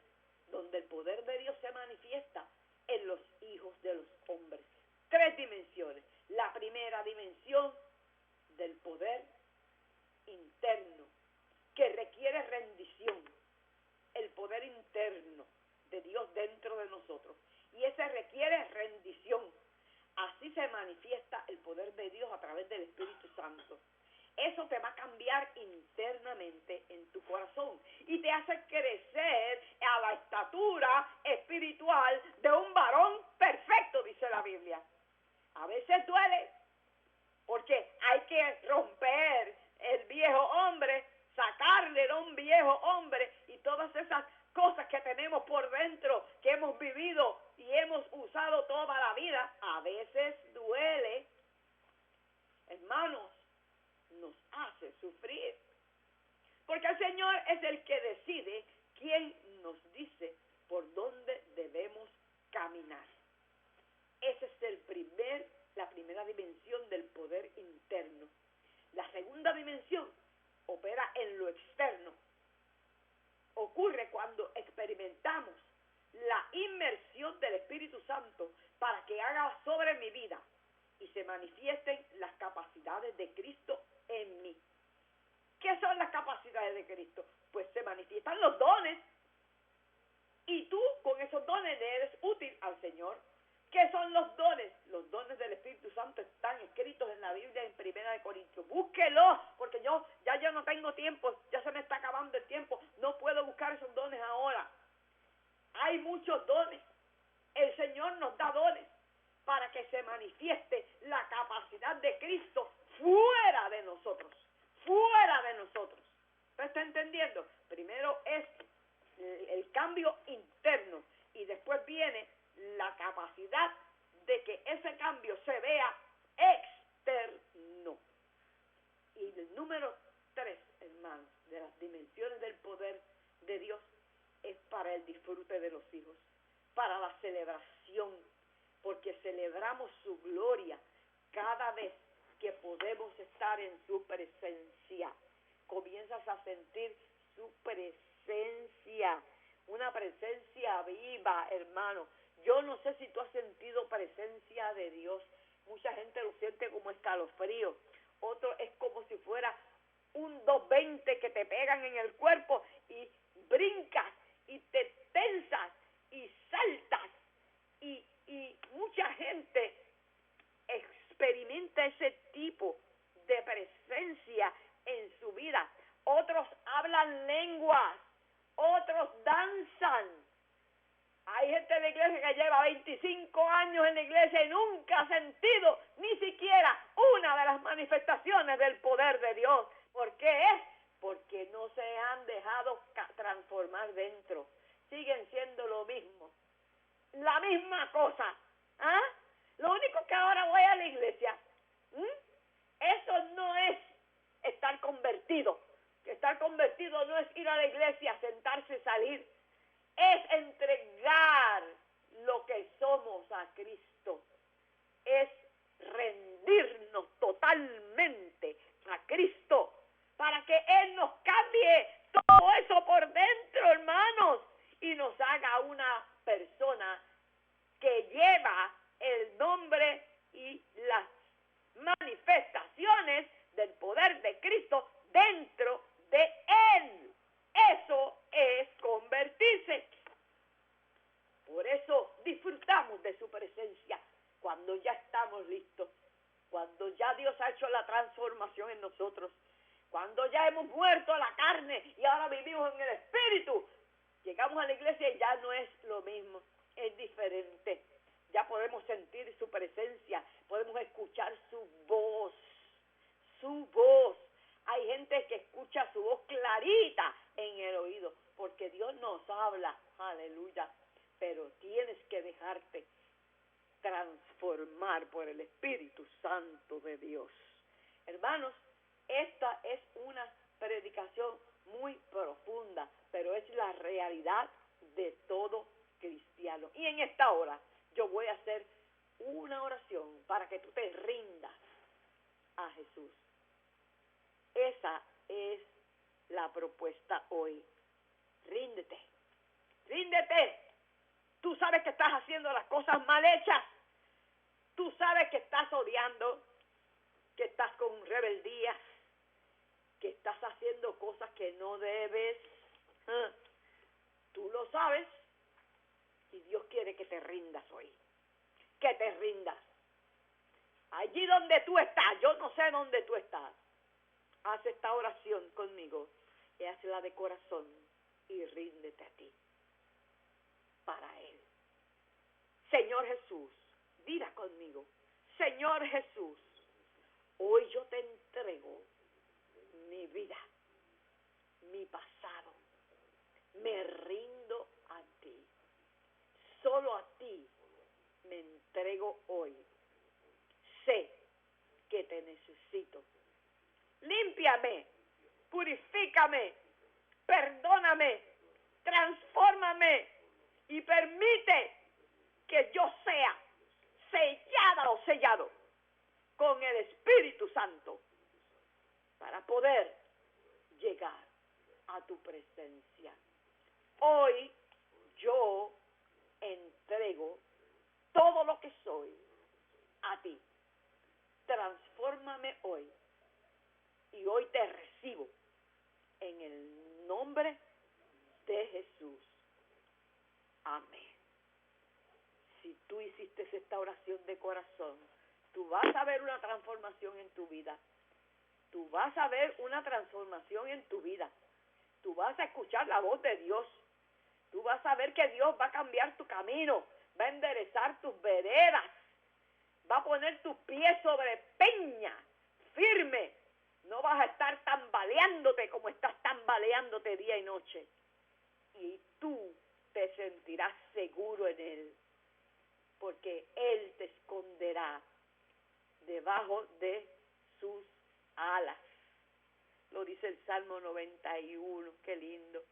donde el poder de Dios se manifiesta en los hijos de los hombres. 3 dimensiones. La primera dimensión del poder interno, que requiere rendición. El poder interno de Dios dentro de nosotros. Y ese requiere rendición. Así se manifiesta el poder de Dios a través del Espíritu Santo. Eso te va a cambiar internamente en tu corazón y te hace crecer a la estatura espiritual de un varón perfecto, dice la Biblia. A veces duele porque hay que romper el viejo hombre, sacarle de un viejo hombre y todas esas cosas que tenemos por dentro, que hemos vivido y hemos usado toda la vida. A veces duele, hermanos, nos hace sufrir. Porque el Señor es el que decide quién nos dice por dónde debemos caminar. Esa es la primera dimensión del poder interno. La segunda dimensión opera en lo externo. Ocurre cuando experimentamos la inmersión del Espíritu Santo para que haga sobre mi vida y se manifiesten las capacidades de Cristo en mí. ¿Qué son las capacidades de Cristo? Pues se manifiestan los dones y tú con esos dones le eres útil al Señor. ¿Qué son los dones? Los dones del Espíritu Santo están escritos en la Biblia en 1 Corintios. Búsquelo, porque yo no tengo tiempo, ya se me está acabando el tiempo, no puedo buscar esos dones ahora. Hay muchos dones. El Señor nos da dones para que se manifieste la capacidad de Cristo fuera de nosotros. Fuera de nosotros. ¿Usted está entendiendo? Primero es el cambio interno y después viene la capacidad de que ese cambio se vea externo. Y el número 3, hermanos, de las dimensiones del poder de Dios es para el disfrute de los hijos, para la celebración, porque celebramos su gloria cada vez que podemos estar en su presencia. Comienzas a sentir su presencia una presencia viva, hermano. Yo no sé si tú has sentido presencia de Dios. Mucha gente lo siente como escalofrío. Otro es como si fuera un 220 que te pegan en el cuerpo y brincas y te tensas y saltas. Y mucha gente experimenta ese tipo de presencia en su vida. Otros hablan lenguas, otros danzan. Hay gente de la iglesia que lleva 25 años en la iglesia y nunca ha sentido ni siquiera una de las manifestaciones del poder de Dios. ¿Por qué es? Porque no se han dejado transformar dentro. Siguen siendo lo mismo, la misma cosa. ¿Ah? Lo único que ahora voy a la iglesia, eso no es estar convertido. Estar convertido no es ir a la iglesia, sentarse y salir. Es entregar lo que somos a Cristo. Es rendirnos totalmente a Cristo para que Él nos cambie todo eso por dentro, hermanos, y nos haga una persona que lleva el nombre y las manifestaciones del poder de Cristo dentro de Él. Eso es convertirse. Por eso disfrutamos de su presencia cuando ya estamos listos, cuando ya Dios ha hecho la transformación en nosotros, cuando ya hemos muerto a la carne y ahora vivimos en el Espíritu. Llegamos a la iglesia y ya no es lo mismo, es diferente. Ya podemos sentir su presencia, podemos escuchar su voz, su voz. Hay gente que escucha su voz clarita en el oído, porque Dios nos habla, aleluya, pero tienes que dejarte transformar por el Espíritu Santo de Dios. Hermanos, esta es una predicación muy profunda, pero es la realidad de todo cristiano. Y en esta hora yo voy a hacer una oración para que tú te rindas a Jesús. Esa es la propuesta hoy. Ríndete, ríndete. Tú sabes que estás haciendo las cosas mal hechas. Tú sabes que estás odiando, que estás con rebeldía, que estás haciendo cosas que no debes. Tú lo sabes y Dios quiere que te rindas hoy. Que te rindas. Allí donde tú estás, yo no sé dónde tú estás. Haz esta oración conmigo y hazla de corazón y ríndete a ti para Él. Señor Jesús, dirá conmigo, Señor Jesús, hoy yo te entrego mi vida, mi pasado, me rindo a ti, solo a ti me entrego hoy. Sé que te necesito. Límpiame, purifícame, perdóname, transfórmame y permite que yo sea sellada o sellado con el Espíritu Santo para poder llegar a tu presencia. Hoy yo entrego todo lo que soy a ti. Transfórmame hoy. Y hoy te recibo en el nombre de Jesús. Amén. Si tú hiciste esta oración de corazón, tú vas a ver una transformación en tu vida. Tú vas a ver una transformación en tu vida. Tú vas a escuchar la voz de Dios. Tú vas a ver que Dios va a cambiar tu camino, va a enderezar tus veredas, va a poner tus pies sobre peña, firme. No vas a estar tambaleándote como estás tambaleándote día y noche. Y tú te sentirás seguro en Él, porque Él te esconderá debajo de sus alas. Lo dice el Salmo 91, qué lindo.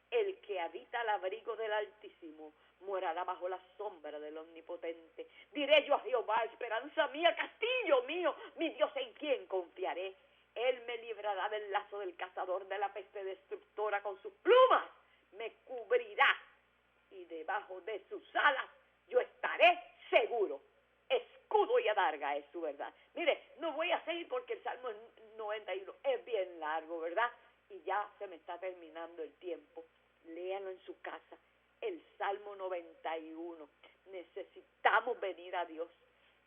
El que habita al abrigo del Altísimo morará bajo la sombra del Omnipotente. Diré yo a Jehová, esperanza mía, castillo mío, mi Dios en quien confiaré. Él me librará del lazo del cazador, de la peste destructora. Con sus plumas me cubrirá y debajo de sus alas yo estaré seguro. Escudo y adarga es su verdad. Mire, no voy a seguir porque el Salmo 91 es bien largo, ¿verdad? Y ya se me está terminando el tiempo. Léanlo en su casa. El Salmo 91. Necesitamos venir a Dios.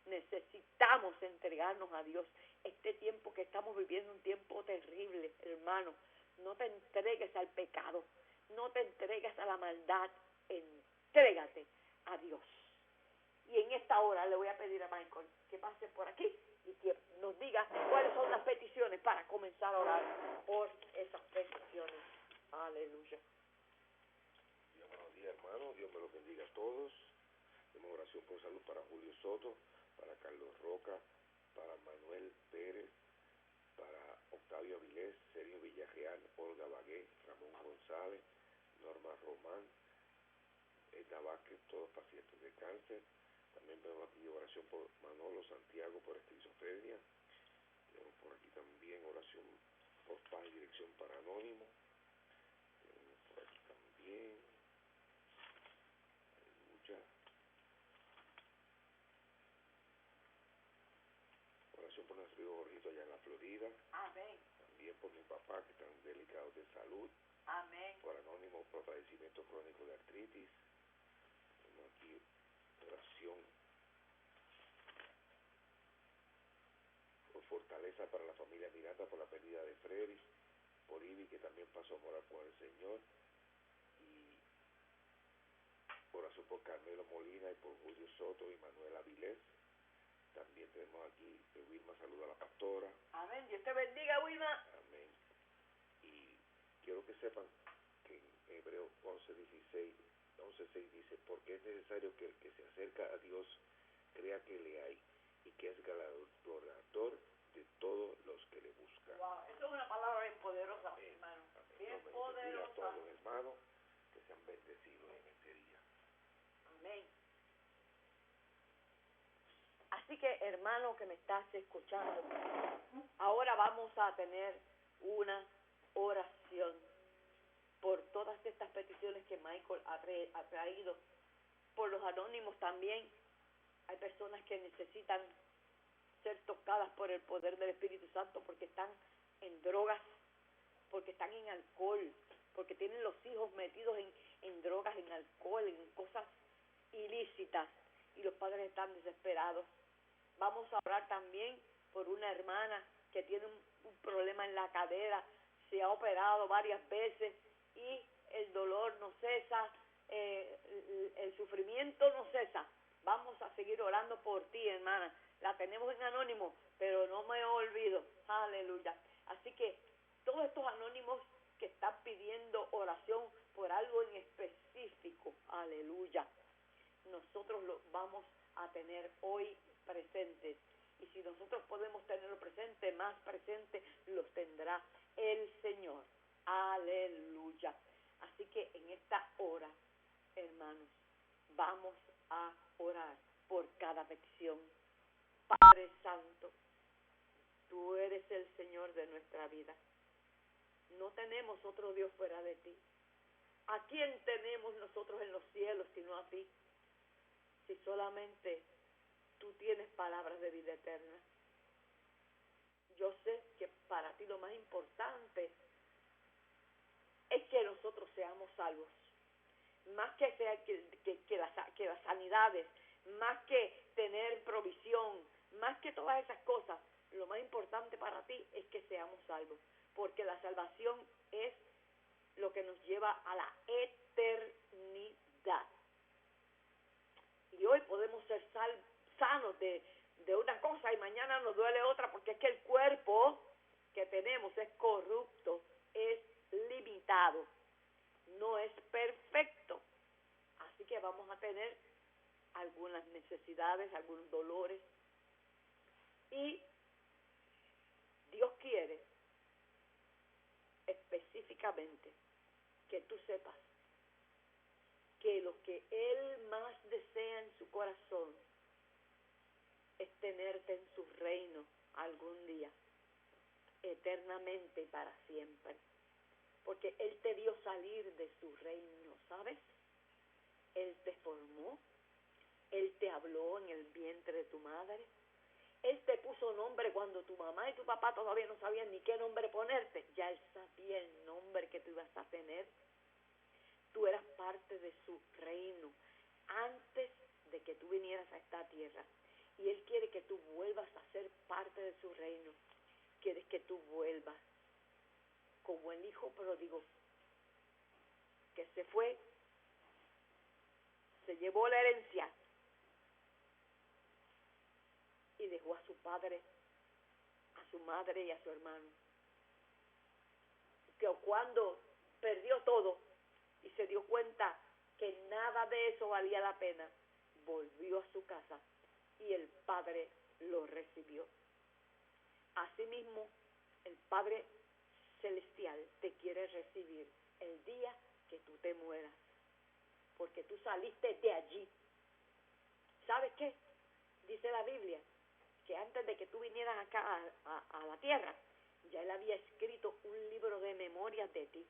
Necesitamos entregarnos a Dios. Este tiempo que estamos viviendo es un tiempo terrible, hermano. No te entregues al pecado. No te entregues a la maldad. Entrégate a Dios. Y en esta hora le voy a pedir a Michael que pase por aquí y que nos diga cuáles son las peticiones para comenzar a orar por esas peticiones. Aleluya. Buenos días, hermano. Dios me los bendiga a todos. Hacemos oración por salud para Julio Soto, para Carlos Roca, para Manuel Pérez, para Octavio Avilés, Sergio Villarreal, Olga Bagué, Ramón González, Norma Román, Edna Vázquez, todos pacientes de cáncer. También vemos aquí oración por Manolo Santiago por esquizofrenia. Tenemos por aquí también oración por paz y dirección para Anónimo. Tenemos por aquí también. Aleluya. Oración por nuestro hijo Jorgito allá en la Florida. Amén. También por mi papá que están delicados de salud. Amén. Por Anónimo por padecimiento crónico de artritis. Tenemos aquí oración por fortaleza para la familia Miranda por la pérdida de Freddy, por Ivy que también pasó a morar con el Señor, y oración por Carmelo Molina y por Julio Soto y Manuel Avilés. También tenemos aquí Wilma saluda a la pastora. Amén. Dios te bendiga, Wilma. Amén. Y quiero que sepan que en Hebreos 11:6 dice, porque es necesario que el que se acerca a Dios crea que le hay y que es galardonador de todos los que le buscan. Wow, eso es una palabra bien poderosa, Amén. hermano. Amén. Bien Dios me los bendiga a poderosa. todos, hermanos, que sean bendecidos en este día. Amén. Así que, hermano que me estás escuchando, ahora vamos a tener una oración por todas estas peticiones que Michael ha traído, por los anónimos también. Hay personas que necesitan ser tocadas por el poder del Espíritu Santo porque están en drogas, porque están en alcohol, porque tienen los hijos metidos en drogas, en alcohol, en cosas ilícitas, y los padres están desesperados. Vamos a orar también por una hermana que tiene un problema en la cadera, se ha operado varias veces y el dolor no cesa, el sufrimiento no cesa. Vamos a seguir orando por ti, hermana. La tenemos en anónimo, pero no me olvido. Aleluya. Así que todos estos anónimos que están pidiendo oración por algo en específico, aleluya, nosotros lo vamos a tener hoy presentes. Y si nosotros podemos tenerlo presente, más presente los tendrá el Señor. Aleluya. Así que en esta hora, hermanos, vamos a orar por cada petición. Padre Santo, tú eres el Señor de nuestra vida. No tenemos otro Dios fuera de ti. ¿A quién tenemos nosotros en los cielos sino a ti? Si solamente tú tienes palabras de vida eterna. Yo sé que para ti lo más importante es que nosotros seamos salvos. Más que las sanidades, más que tener provisión, más que todas esas cosas, lo más importante para ti es que seamos salvos. Porque la salvación es lo que nos lleva a la eternidad. Y hoy podemos ser sanos de una cosa y mañana nos duele otra, porque es que el cuerpo que tenemos es corrupto, es limitado, no es perfecto. Así que vamos a tener algunas necesidades, algunos dolores. Y Dios quiere específicamente que tú sepas que lo que Él más desea en su corazón es tenerte en su reino algún día, eternamente y para siempre. porque Él te vio salir de su reino, ¿sabes? Él te formó, Él te habló en el vientre de tu madre, Él te puso nombre cuando tu mamá y tu papá todavía no sabían ni qué nombre ponerte. Ya Él sabía el nombre que tú ibas a tener. Tú eras parte de su reino antes de que tú vinieras a esta tierra. Y Él quiere que tú vuelvas a ser parte de su reino. Quiere que tú vuelvas como el hijo pródigo que se fue, se llevó la herencia y dejó a su padre, a su madre y a su hermano. Que cuando perdió todo y se dio cuenta que nada de eso valía la pena, volvió a su casa y el Padre lo recibió. Asimismo, el Padre Celestial te quiere recibir el día que tú te mueras, porque tú saliste de allí. ¿Sabes qué? Dice la Biblia que antes de que tú vinieras acá a la tierra, ya Él había escrito un libro de memorias de ti,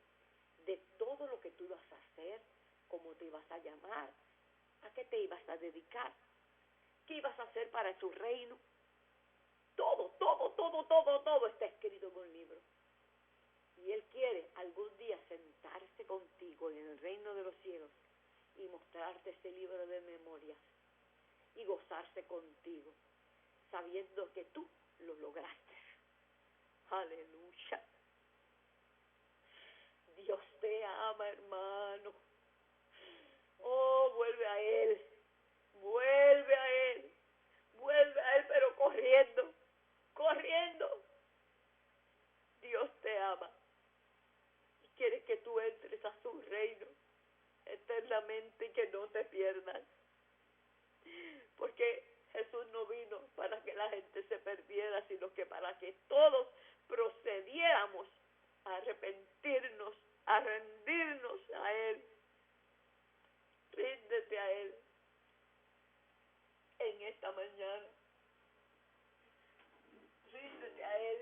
de todo lo que tú ibas a hacer, cómo te ibas a llamar, a qué te ibas a dedicar, qué ibas a hacer para su reino. Todo está escrito en un libro. Y Él quiere algún día sentarse contigo en el reino de los cielos y mostrarte ese libro de memorias y gozarse contigo, sabiendo que tú lo lograste. Aleluya. Dios te ama, hermano. Oh, vuelve a Él, pero corriendo. Dios te ama y quiere que tú entres a su reino eternamente y que no te pierdas. Porque Jesús no vino para que la gente se perdiera, sino que para que todos procediéramos a arrepentirnos, a rendirnos a Él. Ríndete a Él en esta mañana. Ríndete a Él.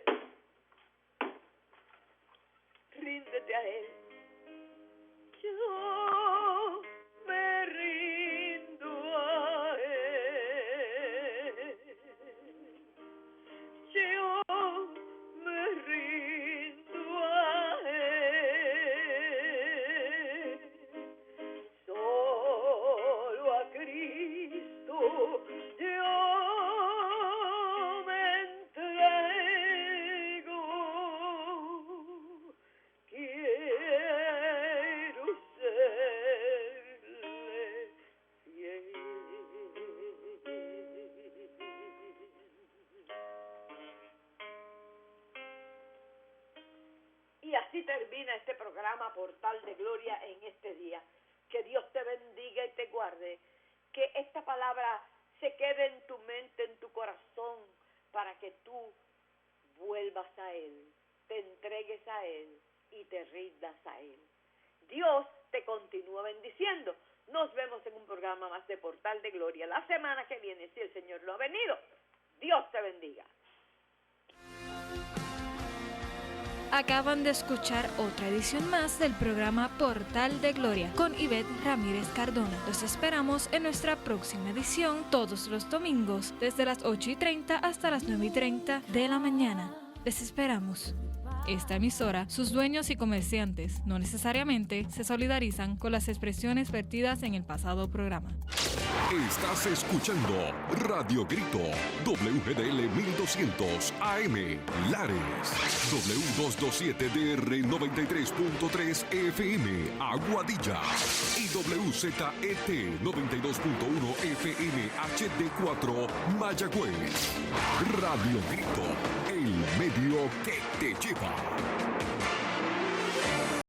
Ríndete a Él. Yo me rindo a Él. Yo me rindo a Él. Solo a Cristo yo me entrego. Quiero serle fiel. Y así termina este programa Portal de Gloria en este día. Que Dios te bendiga y te guarde. Que esta palabra se quede en tu mente, en tu corazón, para que tú vuelvas a Él, te entregues a Él y te rindas a Él. Dios te continúa bendiciendo. Nos vemos en un programa más de Portal de Gloria la semana que viene, si el Señor lo ha venido. Dios te bendiga. Acaban de escuchar otra edición más del programa Portal de Gloria con Ivette Ramírez Cardona. Los esperamos en nuestra próxima edición todos los domingos desde las 8:30 hasta las 9:30 de la mañana. Les esperamos. Esta emisora, sus dueños y comerciantes no necesariamente se solidarizan con las expresiones vertidas en el pasado programa. Estás escuchando Radio Grito, WGDL 1200 AM, Lares, W227DR 93.3 FM, Aguadilla, y WZET 92.1 FM HD4, Mayagüez. Radio Grito, el medio que te lleva.